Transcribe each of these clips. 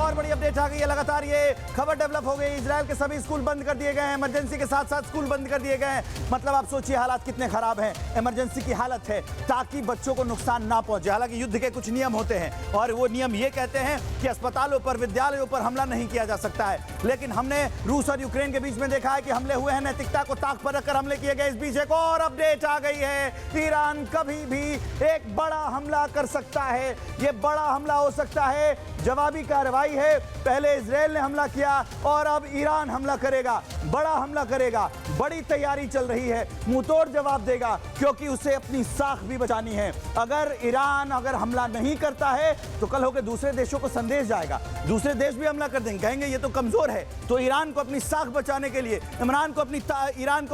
और बड़ी अपडेट आ गई है। लगातार ये खबर डेवलप हो गई। इजराइल के सभी स्कूल बंद कर दिए गए हैं, इमरजेंसी के साथ साथ स्कूल बंद कर दिए गए हैं। मतलब आप सोचिए हालात कितने खराब हैं। इमरजेंसी की हालत है ताकि बच्चों को नुकसान ना पहुंचे। हालांकि युद्ध के कुछ नियम होते हैं और वो नियम ये कहते हैं कि अस्पतालों पर, विद्यालयों पर हमला नहीं किया जा सकता है। लेकिन हमने रूस और यूक्रेन के बीच में देखा है कि हमले हुए हैं, नैतिकता को ताक पर रखकर हमले किए गए। इस बीच एक और अपडेट आ गई है। ईरान कभी भी एक बड़ा हमला कर सकता है। ये बड़ा हमला हो सकता है, जवाबी कार्रवाई है। पहले इजराइल ने हमला किया और अब ईरान हमला करेगा, बड़ा हमला करेगा। बड़ी तैयारी चल रही है, मुंहतोड़ जवाब देगा क्योंकि उसे अपनी साख भी बचानी है। अगर ईरान हमला नहीं करता है तो कल होकर दूसरे देशों को संदेश जाएगा, दूसरे देश भी हमला कर देंगे, कहेंगे ये तो कमजोर है। तो ईरान को अपनी साख बचाने के लिए, ईरान को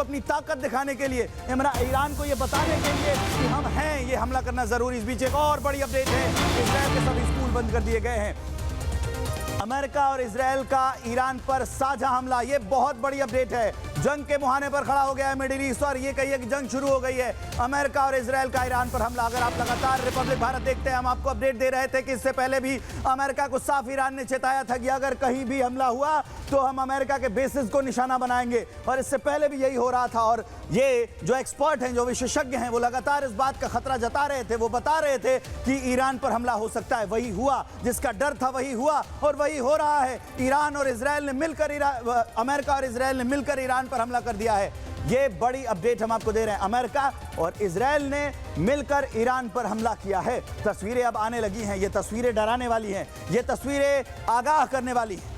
अपनी ताकत दिखाने के लिए, ईरान को ये बताने के लिए कि हम हैं, ये हमला करना जरूरी। इस बीच एक और बड़ी अपडेट है, इजराइल के सभी स्कूल बंद कर दिए गए हैं। अमेरिका और इजराइल का ईरान पर साझा हमला, ये बहुत बड़ी अपडेट है। जंग के मुहाने पर खड़ा हो गया है मिडिल ईस्ट और ये कहिए कि जंग शुरू हो गई है। अमेरिका और इजराइल का ईरान पर हमला। अगर आप लगातार रिपब्लिक भारत देखते हैं, हम आपको अपडेट दे रहे थे कि इससे पहले भी अमेरिका को साफ ईरान ने चेताया था कि अगर कहीं भी हमला हुआ तो हम अमेरिका के बेसिस को निशाना बनाएंगे। और इससे पहले भी यही हो रहा था। और ये जो एक्सपर्ट हैं, जो विशेषज्ञ हैं, वो लगातार इस बात का खतरा जता रहे थे। वो बता रहे थे कि ईरान पर हमला हो सकता है। वही हुआ, जिसका डर था वही हुआ और वही हो रहा है। ईरान और इजराइल ने मिलकर, अमेरिका और इजराइल ने मिलकर ईरान पर हमला कर दिया है। ये बड़ी अपडेट हम आपको दे रहे हैं। अमेरिका और इजराइल ने मिलकर ईरान पर हमला किया है। तस्वीरें अब आने लगी हैं। ये तस्वीरें डराने वाली हैं, ये तस्वीरें आगाह करने वाली हैं।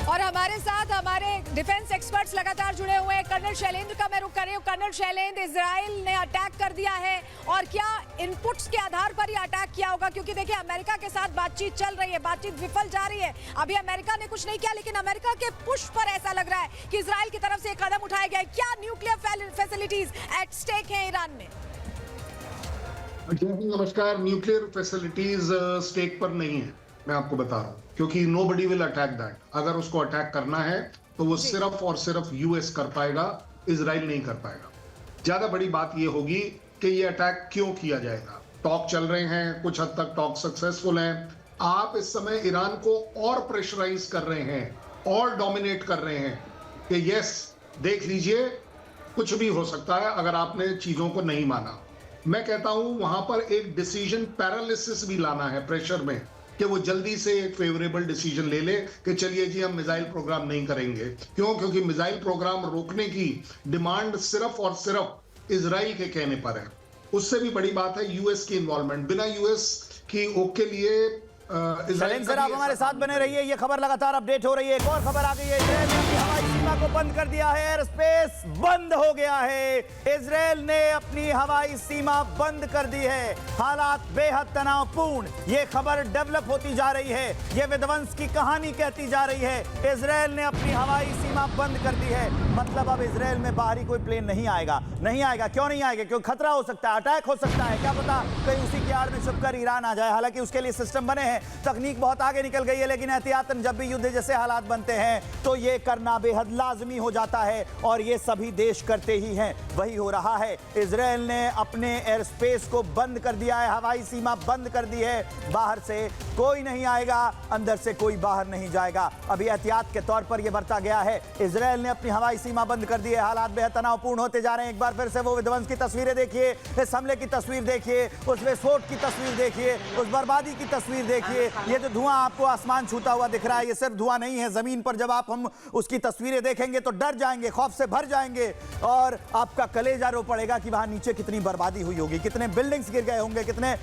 और हमारे साथ हमारे डिफेंस एक्सपर्ट्स लगातार जुड़े हुए हैं। कर्नल शैलेंद्र का मैं रुख कर रही हूँ। कर्नल शैलेंद्र, इजराइल ने अटैक कर दिया है और क्या इनपुट्स के आधार पर ही अटैक किया होगा? क्योंकि देखिए अमेरिका के साथ बातचीत चल रही है, बातचीत विफल जा रही है। अभी अमेरिका ने कुछ नहीं किया, लेकिन अमेरिका के पुश पर ऐसा लग रहा है कि इजराइल की तरफ से एक कदम उठाया गया है। क्या न्यूक्लियर फैसिलिटीज एट स्टेक है ईरान में? नमस्कार। न्यूक्लियर फैसिलिटीज स्टेक पर नहीं है, मैं आपको बता रहा हूं, क्योंकि नोबडी विल अटैक दैट। अगर उसको अटैक करना है तो वो सिर्फ और सिर्फ यूएस कर पाएगा, इजराइल नहीं कर पाएगा। ज्यादा बड़ी बात ये होगी कि ये अटैक क्यों किया जाएगा। टॉक चल रहे हैं, कुछ हद तक टॉक सक्सेसफुल हैं। आप इस समय ईरान को और प्रेशराइज कर रहे हैं और डोमिनेट कर रहे हैं कि यस, देख लीजिए कुछ भी हो सकता है अगर आपने चीजों को नहीं माना। मैं कहता हूं वहां पर एक डिसीजन पैरालिसिस भी लाना है प्रेशर में, कि वो जल्दी से एक फेवरेबल डिसीजन ले ले कि चलिए जी हम मिसाइल प्रोग्राम नहीं करेंगे। क्यों? क्योंकि मिसाइल प्रोग्राम रोकने की डिमांड सिर्फ और सिर्फ इजराइल के कहने पर है। उससे भी बड़ी बात है यूएस की इन्वॉल्वमेंट। बिना यूएस की ओक के लिए इजराइल सर, आप हमारे साथ बने रहिए। ये खबर लगातार अपडेट हो रही है। एक और खबर आ गई है, इजराइल ने अपनी हवाई सीमा को बंद कर दिया है। एयर स्पेस बंद हो गया है। इजराइल ने अपनी हवाई सीमा बंद कर दी है। हालात बेहद तनावपूर्ण। ये खबर डेवलप होती जा रही है, ये विध्वंस की कहानी कहती जा रही है। इजराइल ने अपनी हवाई सीमा बंद कर दी है। मतलब अब इजराइल में बाहरी कोई प्लेन नहीं आएगा। नहीं आएगा। क्यों नहीं आएगा? क्योंकि खतरा हो सकता है, अटैक हो सकता है। क्या पता कहीं उसी की आड़ में छुपकर ईरान आ जाए। हालांकि उसके लिए सिस्टम बने हैं, तकनीक बहुत आगे निकल गई है, लेकिन एहतियातन जब भी युद्ध जैसे हालात बनते हैं तो ये करना बेहद लाजमी हो जाता है और ये सभी देश करते ही हैं। वही हो रहा है। इजराइल ने अपने एयर स्पेस को बंद कर दिया है, हवाई सीमा बंद कर दी है। बाहर से कोई नहीं आएगा, अंदर से कोई बाहर नहीं जाएगा। अभी एहतियात के तौर पर यह बरता गया है। इजराइल ने अपनी हवाई सीमा बंद कर दी है। हालात बेहद तनावपूर्ण होते जा रहे हैं। एक बार फिर से वो विध्वंस की तस्वीरें देखिए, इस हमले की तस्वीर देखिए, उस विस्फोट की तस्वीर देखिए, उस बर्बादी की तस्वीर देखिए। ये जो धुआं आपको आसमान छूता हुआ दिख रहा है, ये सिर्फ धुआं नहीं है। जमीन पर जब हम उसकी तस्वीरें देखेंगे तो डर जाएंगे, खौफ से भर जाएंगे और आपका कलेजा रो पड़ेगा कि वहां नीचे कितनी बर्बादी हुई होगी, कितने बिल्डिंग्स गिर गए होंगे, कितने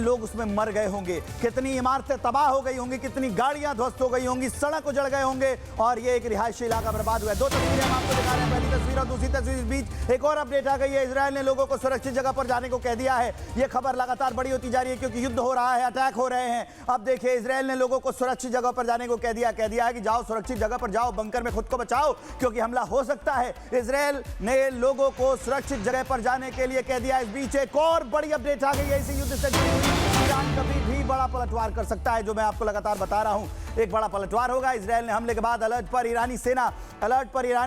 लोग उसमें मर गए होंगे, कितनी इमारतें तबाह हो गई होंगी, कितनी गाड़ियां ध्वस्त हो गई होंगी, सड़क उजड़ गए होंगे और ये एक रिहायशी इलाका बर्बाद हुआ है। दो तस्वीरें हम आपको दिखा रहे हैं, पहली तस्वीर और दूसरी तस्वीर। इस बीच एक और अपडेट आ गई है। इजराइल ने लोगों को सुरक्षित जगह पर जाने को कह दिया है। यह खबर लगातार बड़ी होती जा रही है क्योंकि युद्ध हो रहा है, अटैक हो रहे हैं। अब देखिए, इजराइल ने लोगों को सुरक्षित जगह पर जाने को कह दिया है कि जाओ सुरक्षित जगह पर जाओ, बंकर में खुद को बचाओ क्योंकि हमला हो सकता है। इजराइल ने लोगों को सुरक्षित जगह पर जाने के लिए कह दिया। इस बीच एक और बड़ी अपडेट आ गई है इसी युद्ध से जुड़ी हुई। ईरान कभी भी बड़ा पलटवार कर सकता है, जो मैं आपको लगातार बता रहा हूं। एक बड़ा पलटवार होगा। इजराइल ने हमले के बाद अलर्ट पर ईरान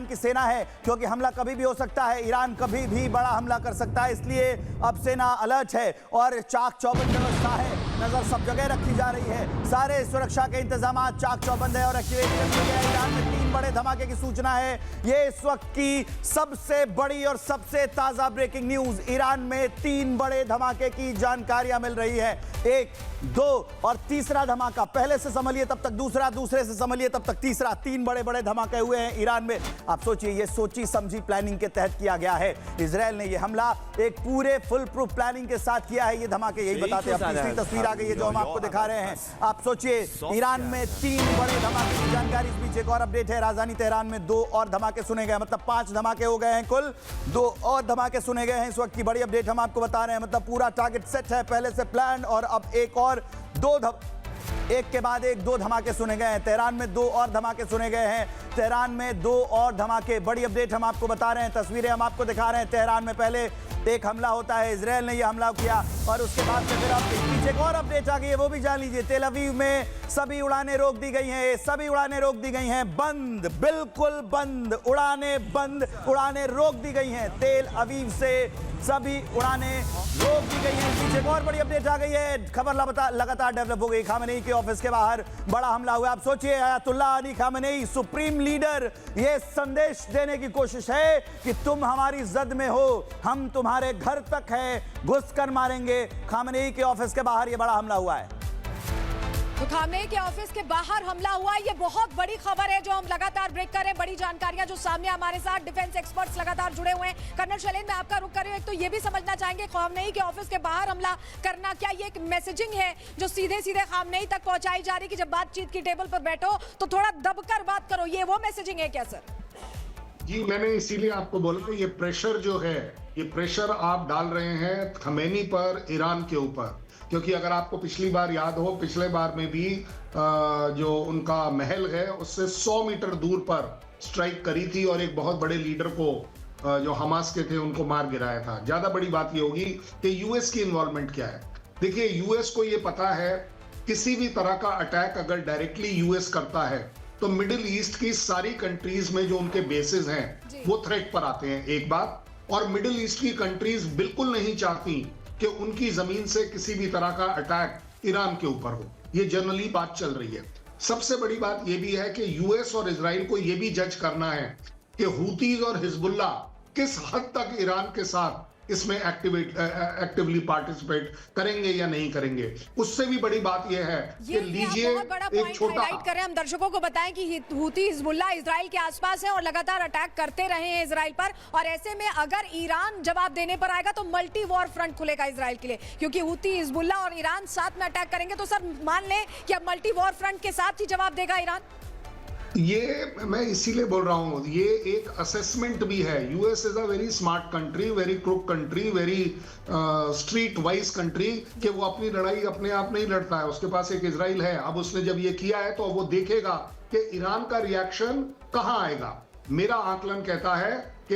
की सेना है क्योंकि हमला कभी भी हो सकता है। ईरान कभी भी बड़ा हमला कर सकता है, इसलिए अब सेना अलर्ट है और चाक चौबंद व्यवस्था है। नजर सब जगह रखी जा रही है। सारे सुरक्षा के इंतजाम चाक चौबंद है और एक्टिवेट कर दिए गए। ईरान में 3 बड़े धमाके की सूचना है। ये इस वक्त की सबसे बड़ी और सबसे ताजा ब्रेकिंग न्यूज। ईरान में 3 बड़े धमाके की जानकारियां मिल रही है। 1, 2 और तीसरा धमाका। पहले से संभलिए तब तक दूसरा, दूसरे से संभलिए तब तक तीसरा। 3 बड़े बड़े धमाके हुए हैं ईरान में। आप सोचिए, ये सोची समझी प्लानिंग के तहत किया गया है। इजराइल ने ये हमला एक पूरे फुल प्रूफ प्लानिंग के साथ किया है। ये धमाके यही बताते हैं। तीसरी तस्वीर आ गई है जो हम आपको दिखा रहे हैं। आप सोचिए, ईरान में 3 बड़े धमाके की जानकारी। इस बीच एक और अपडेट है। राजधानी तेहरान में 2 और धमाके सुने गए, मतलब 5 धमाके हो गए हैं कुल। 2 और धमाके सुने गए हैं। इस वक्त की बड़ी अपडेट हम आपको बता रहे हैं। मतलब पूरा टारगेट सेट है, पहले से प्लान, और अब एक और 2 एक के बाद एक 2 धमाके सुने गए हैं। तेहरान में 2 और धमाके सुने गए हैं। तेहरान में 2 और धमाके। बड़ी अपडेट हम आपको बता रहे हैं, तस्वीरें हम आपको दिखा रहे हैं। तेहरान में पहले एक हमला होता है, इजराइल ने यह हमला किया और उसके बाद से फिर अब पीछे एक और अपडेट आ गई है, वो भी जान लीजिए। तेल अवीव में सभी उड़ानें रोक दी गई हैं। सभी उड़ानें रोक दी गई हैं, बंद, बिल्कुल बंद। उड़ानें बंद, उड़ानें रोक दी गई हैं। तेल अवीव से सभी उड़ानें रोक दी गई हैं। पीछे एक और बड़ी अपडेट आ गई है। खबर लगातार डेवलप हो गई। खामेनेई के ऑफिस के बाहर बड़ा हमला हुआ। आप सोचिए, Ayatollah Ali Khamenei, supreme leader, ये संदेश देने की कोशिश है कि तुम हमारी जद में हो, हम तुम्हारे घर तक है, घुसकर मारेंगे। खामेनेई के ऑफिस के बाहर ये बड़ा हमला हुआ है। तो खामेनेई के ऑफिस के बाहर हमला हुआ। ये बहुत बड़ी खबर है जो हम लगातार ब्रेक कर रहे हैं। बड़ी जानकारियां जो सामने हमारे साथ डिफेंस एक्सपर्ट्स लगातार जुड़े हुए हैं। कर्नल शैलेंद्र, मैं आपका रुख कर रही हूं। एक तो ये भी समझना चाहेंगे, खामेनेई के ऑफिस के बाहर हमला करना, क्या ये एक मैसेजिंग है जो सीधे सीधे खामेनेई तक पहुंचाई जा रही है कि जब बातचीत की टेबल पर बैठो तो थोड़ा दबकर बात करो, ये वो मैसेजिंग है क्या सर? जी, मैंने इसीलिए आपको बोला कि ये प्रेशर जो है, ये प्रेशर आप डाल रहे हैं खमेनी पर, ईरान के ऊपर। क्योंकि अगर आपको पिछली बार याद हो, पिछले बार में भी जो उनका महल है उससे 100 मीटर दूर पर स्ट्राइक करी थी और एक बहुत बड़े लीडर को जो हमास के थे उनको मार गिराया था। ज्यादा बड़ी बात ये होगी कि यूएस की इन्वॉल्वमेंट क्या है। देखिए, यूएस को ये पता है किसी भी तरह का अटैक अगर डायरेक्टली यूएस करता है तो मिडिल ईस्ट की सारी कंट्रीज में जो उनके बेसिस हैं वो थ्रेट पर आते हैं, एक बात। और मिडिल ईस्ट की कंट्रीज बिल्कुल नहीं चाहती कि उनकी जमीन से किसी भी तरह का अटैक ईरान के ऊपर हो। ये जनरली बात चल रही है। सबसे बड़ी बात यह भी है कि यूएस और इजराइल को यह भी जज करना है कि हूतीज और हिजबुल्लाह किस हद तक ईरान के साथ इसमें एक्टिवली पार्टिसिपेट करेंगे या नहीं करेंगे। उससे भी बड़ी बात यह है कि लीजिए एक छोटा हाईलाइट करें, हम दर्शकों को बताएं कि हूती हिजबुल्लाह इजराइल के आसपास है और लगातार अटैक करते रहे हैं इजराइल पर। और ऐसे में अगर ईरान जवाब देने पर आएगा तो मल्टी वॉर फ्रंट खुलेगा इजराइल के लिए, क्योंकि हूती हिजबुल्लाह और ईरान साथ में अटैक करेंगे। तो सर मान लें कि अब मल्टी वॉर फ्रंट के साथ ही जवाब देगा ईरान। ये मैं इसीलिए बोल रहा हूं, ये एक असेसमेंट भी है। US is a very smart country, very crook country, very street wise country, कि वो अपनी लड़ाई अपने आप नहीं लड़ता है। उसके पास एक इजराइल है। अब उसने जब ये किया है तो वो देखेगा कि ईरान का रिएक्शन कहां आएगा। मेरा आकलन कहता है कि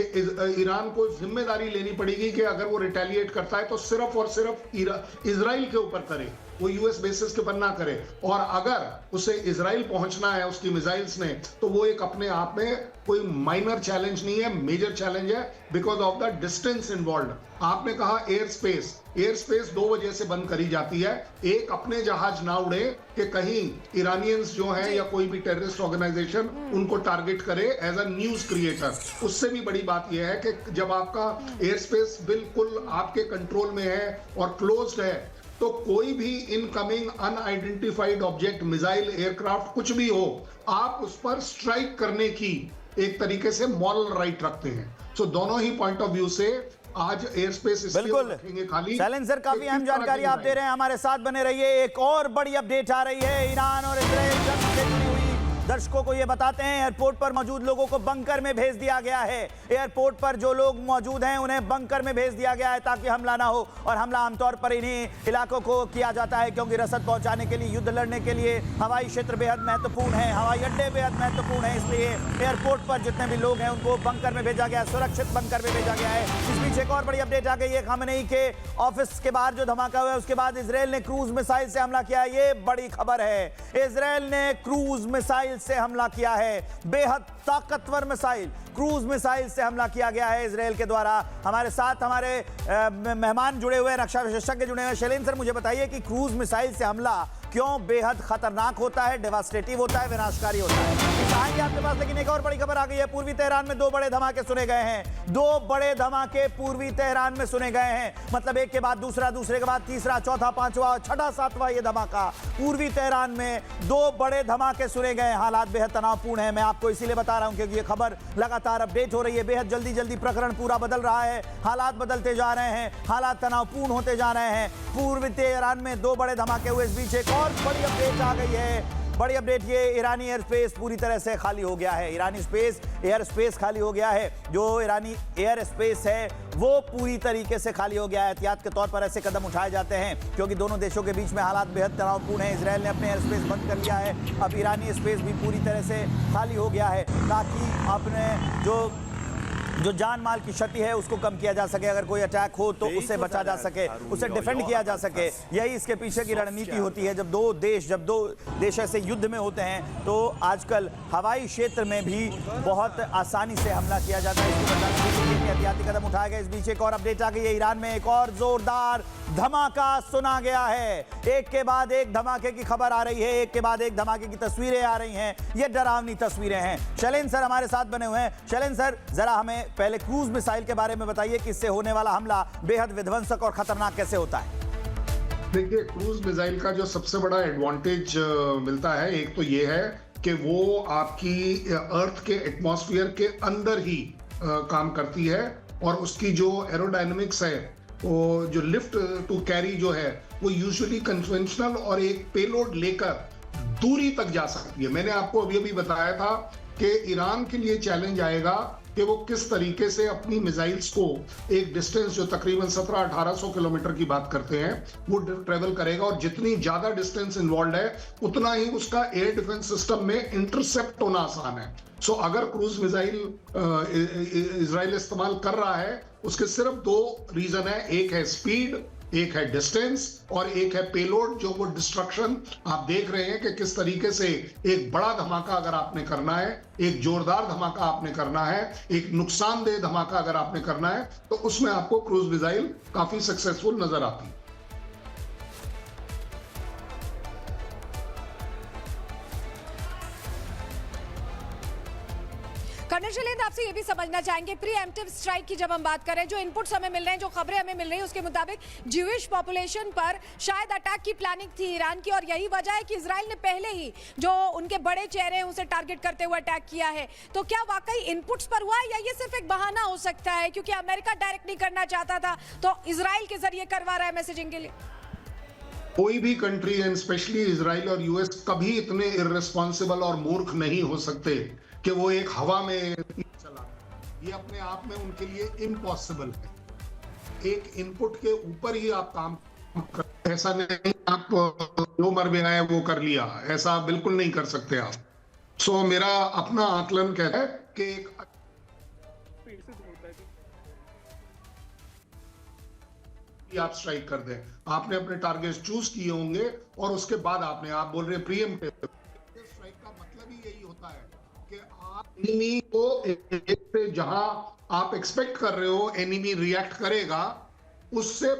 ईरान को जिम्मेदारी लेनी पड़ेगी कि अगर वो रिटेलिएट करता है तो सिर्फ और सिर्फ इजराइल के ऊपर करे, वो यूएस बेसिस के पर ना करे। और अगर उसे इजराइल पहुंचना है उसकी मिसाइल्स ने, तो वो एक अपने आप में कोई माइनर चैलेंज नहीं है, मेजर चैलेंज है, because of the distance involve. आपने कहा एयर स्पेस 2 वजह से बंद करी जाती है। एक, अपने जहाज ना उड़े कि कहीं ईरानियंस जो हैं या कोई भी टेररिस्ट ऑर्गेनाइजेशन उनको टारगेट करे एज अ न्यूज क्रिएटर। उससे भी बड़ी बात यह है कि जब आपका एयर स्पेस बिल्कुल आपके कंट्रोल में है और क्लोज्ड है, तो कोई भी incoming unidentified object, missile, aircraft, कुछ भी हो, आप उस पर स्ट्राइक करने की एक तरीके से मॉरल राइट रखते हैं। सो दोनों ही पॉइंट ऑफ व्यू से आज एयर स्पेस बिल्कुल खाली। शैलेंद्र सर, काफी अहम जानकारी आप दे रहे हैं, हमारे साथ बने रहिए। एक और बड़ी अपडेट आ रही है। ईरान और इजराइल जंग से जुड़ी हुई दर्शकों को ये बताते हैं, एयरपोर्ट पर मौजूद लोगों को बंकर में भेज दिया गया है। एयरपोर्ट पर जो लोग मौजूद हैं उन्हें बंकर में भेज दिया गया है ताकि हमला ना हो। और हमला आमतौर पर इन्हीं इलाकों को किया जाता है क्योंकि रसद पहुंचाने के लिए, युद्ध लड़ने के लिए हवाई क्षेत्र बेहद महत्वपूर्ण है, हवाई अड्डे बेहद महत्वपूर्ण है। इसलिए एयरपोर्ट पर जितने भी लोग हैं उनको बंकर में भेजा गया, सुरक्षित बंकर में भेजा गया है। इस बीच एक और बड़ी अपडेट आ गई है। खामेनेई के ऑफिस के बाहर जो धमाका हुआ है उसके बाद इजराइल ने क्रूज मिसाइल से हमला किया। ये बड़ी खबर है। इजराइल ने क्रूज मिसाइल से हमला किया है, बेहद ताकतवर मिसाइल, क्रूज मिसाइल से हमला किया गया है इजराइल के द्वारा। हमारे साथ हमारे मेहमान जुड़े हुए, रक्षा विशेषज्ञ जुड़े हुए। शैलेंद्र सर, मुझे बताइए कि क्रूज मिसाइल से हमला क्यों बेहद खतरनाक होता है, डेवास्टेटिव होता है, विनाशकारी होता है? आएंगे आपके पास, लेकिन एक और बड़ी खबर आ गई है। पूर्वी तेहरान में 2 बड़े धमाके सुने गए हैं। 2 बड़े धमाके पूर्वी तेहरान में सुने गए हैं। मतलब एक के बाद दूसरा, दूसरे के बाद तीसरा, चौथा, पांचवा, छठा, सातवां ये धमाका पूर्वी तेहरान में 2 बड़े धमाके सुने गए हैं। हालात बेहद तनावपूर्ण है। मैं आपको इसीलिए बता रहा हूं क्योंकि ये खबर लगातार अपडेट हो रही है। बेहद जल्दी जल्दी प्रकरण पूरा बदल रहा है, हालात बदलते जा रहे हैं, हालात तनावपूर्ण होते जा रहे हैं। पूर्वी तेहरान में 2 बड़े धमाके हुए। इस बीच एक और बड़ी अपडेट आ गई है। बड़ी अपडेट ये, ईरानी एयर स्पेस पूरी तरह से खाली हो गया है। ईरानी एयर स्पेस खाली हो गया है। जो ईरानी एयर स्पेस है वो पूरी तरीके से खाली हो गया है। एहतियात के तौर पर ऐसे कदम उठाए जाते हैं क्योंकि दोनों देशों के बीच में हालात बेहद तनावपूर्ण है। इजरायल ने अपने एयर स्पेस बंद कर लिया है। अब ईरानी स्पेस भी पूरी तरह से खाली हो गया है ताकि अपने जो जान माल की क्षति है उसको कम किया जा सके। अगर कोई अटैक हो तो उससे बचा जा सके, उसे डिफेंड किया जा सके। यही इसके पीछे की रणनीति होती है। जब दो देश ऐसे युद्ध में होते हैं तो आजकल हवाई क्षेत्र में भी बहुत आसानी से हमला किया जाता है। इसको बचाने के लिए एहतियाती कदम उठाए गए। इस बीच एक और अपडेट आ गई है। ईरान में एक और जोरदार धमाका सुना गया है। एक के बाद एक धमाके की खबर आ रही है, एक के बाद एक धमाके की तस्वीरें आ रही हैं। ये डरावनी तस्वीरें हैं। शैलेंद्र सर हमारे साथ बने हुए हैं। शैलेंद्र सर, जरा हमें पहले क्रूज मिसाइल के बारे में बताइए कि इससे होने वाला हमला बेहद विध्वंसक और खतरनाक कैसे होता है? देखिए, क्रूज मिसाइल का जो सबसे बड़ा एडवांटेज मिलता है, एक तो ये है कि वो आपकी अर्थ के एटमॉस्फेयर के अंदर ही काम करती है और उसकी जो एरोडायनेमिक्स है, वो जो लिफ्ट टू कैरी जो है, वो यूजुअली कन्वेंशनल और एक पेलोड लेकर दूरी तक जा सकती है। मैंने आपको अभी बताया था कि ईरान के लिए चैलेंज आएगा कि वो किस तरीके से अपनी मिसाइल्स को एक डिस्टेंस जो तकरीबन 1700-1800 किलोमीटर की बात करते हैं वो ट्रेवल करेगा, और जितनी ज्यादा डिस्टेंस इन्वॉल्व है उतना ही उसका एयर डिफेंस सिस्टम में इंटरसेप्ट होना आसान है। सो अगर क्रूज मिसाइल इजराइल इस्तेमाल कर रहा है, उसके सिर्फ 2 रीजन है। एक है स्पीड, एक है डिस्टेंस, और एक है पेलोड, जो वो डिस्ट्रक्शन आप देख रहे हैं कि किस तरीके से एक बड़ा धमाका अगर आपने करना है, एक जोरदार धमाका आपने करना है, एक नुकसानदेह धमाका अगर आपने करना है, तो उसमें आपको क्रूज मिसाइल काफी सक्सेसफुल नजर आती है। कर्नल शैलेंद्र, आपसे ये भी समझना चाहेंगे, प्रीएम्प्टिव स्ट्राइक की जब हम बात करें, जो इनपुट्स हमें मिल रहे हैं, जो खबरें हमें मिल रही हैं, उसके मुताबिक ज्यूइश पॉपुलेशन पर शायद अटैक की प्लानिंग थी ईरान की, और यही वजह है कि इजराइल ने पहले ही जो उनके बड़े चेहरे हैं उसे टारगेट करते हुए अटैक किया है। तो क्या वाकई इनपुट्स पर हुआ है या ये सिर्फ एक बहाना हो सकता है क्योंकि अमेरिका डायरेक्ट नहीं करना चाहता था तो इजराइल के जरिए करवा रहा है मैसेजिंग के लिए? कोई भी कंट्री एंड स्पेशली इजराइल और यूएस कभी इतने इररिस्पॉन्सिबल और मूर्ख नहीं हो सकते कि वो एक हवा में चला। ये अपने आप में उनके लिए इम्पॉसिबल है। एक इनपुट के ऊपर ही आप काम कर, ऐसा नहीं आप जो मर गया है वो कर लिया, ऐसा बिल्कुल नहीं कर सकते आप। सो मेरा अपना आकलन कहता है कि एक आप स्ट्राइक कर दें, आपने अपने टारगेट चूज किए होंगे और उसके बाद आप बोल रहे हैं प्रीएम्प्टिव स्ट्राइक का मतलब ही यही होता है कि आप एनिमी को जहां आप एक्सपेक्ट कर रहे हो एनिमी रिएक्ट करेगा, उससे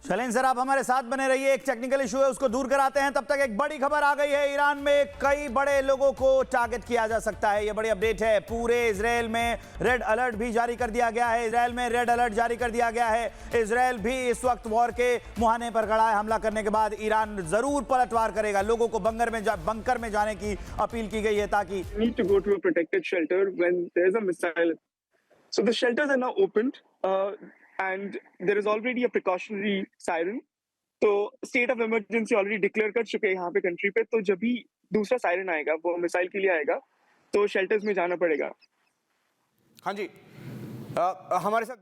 शैलेंद्र सर, आप हमारे साथ बने रहिए। एक टेक्निकल इशू है, उसको दूर कराते हैं। तब तक एक बड़ी खबर आ गई है। ईरान में कई बड़े लोगों को टारगेट किया जा सकता है। ये बड़ी अपडेट है। पूरे इजरायल में रेड अलर्ट भी जारी कर दिया गया है। इजरायल में रेड अलर्ट जारी कर दिया गया है। इजरायल भी इस वक्त वॉर के मुहाने पर खड़ा है। हमला करने के बाद ईरान जरूर पलटवार करेगा। लोगों को बंकर में जाने की अपील की गई है ताकि need to go to a protected shelter when there's a missile. So the shelters are now opened and there is already a precautionary siren. तो state of emergency already declare कर चुके हैं यहाँ पे कंट्री पे। तो जब भी दूसरा सायरन आएगा, वो मिसाइल के लिए आएगा, तो शेल्टर्स में जाना पड़ेगा। हाँ जी, हमारे साथ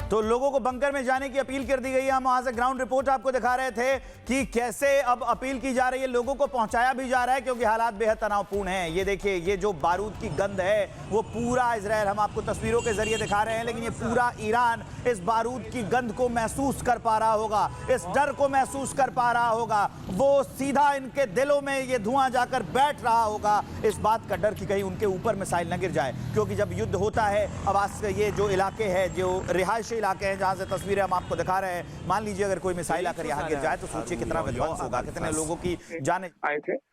तो लोगों को बंकर में जाने की अपील कर दी गई है। हम वहां से ग्राउंड रिपोर्ट आपको दिखा रहे थे कि कैसे अब अपील की जा रही है, लोगों को पहुंचाया भी जा रहा है क्योंकि हालात बेहद तनावपूर्ण हैं। ये देखिए, ये जो बारूद की गंध है वो पूरा इजराइल, हम आपको तस्वीरों के जरिए दिखा रहे हैं, लेकिन ये पूरा ईरान इस बारूद की गंध को महसूस कर पा रहा होगा, इस डर को महसूस कर पा रहा होगा। वो सीधा इनके दिलों में ये धुआं जाकर बैठ रहा होगा, इस बात का डर कि कहीं उनके ऊपर मिसाइल न गिर जाए। क्योंकि जब युद्ध होता है, अब ये जो इलाके हैं, जो रिहायशी इलाके हैं जहां से तस्वीरें हम आपको दिखा रहे हैं, मान लीजिए अगर कोई मिसाइल आकर यहाँ गिर जाए तो सोचिए कितना विध्वंस होगा, कितने लोगों की जाने आए थे।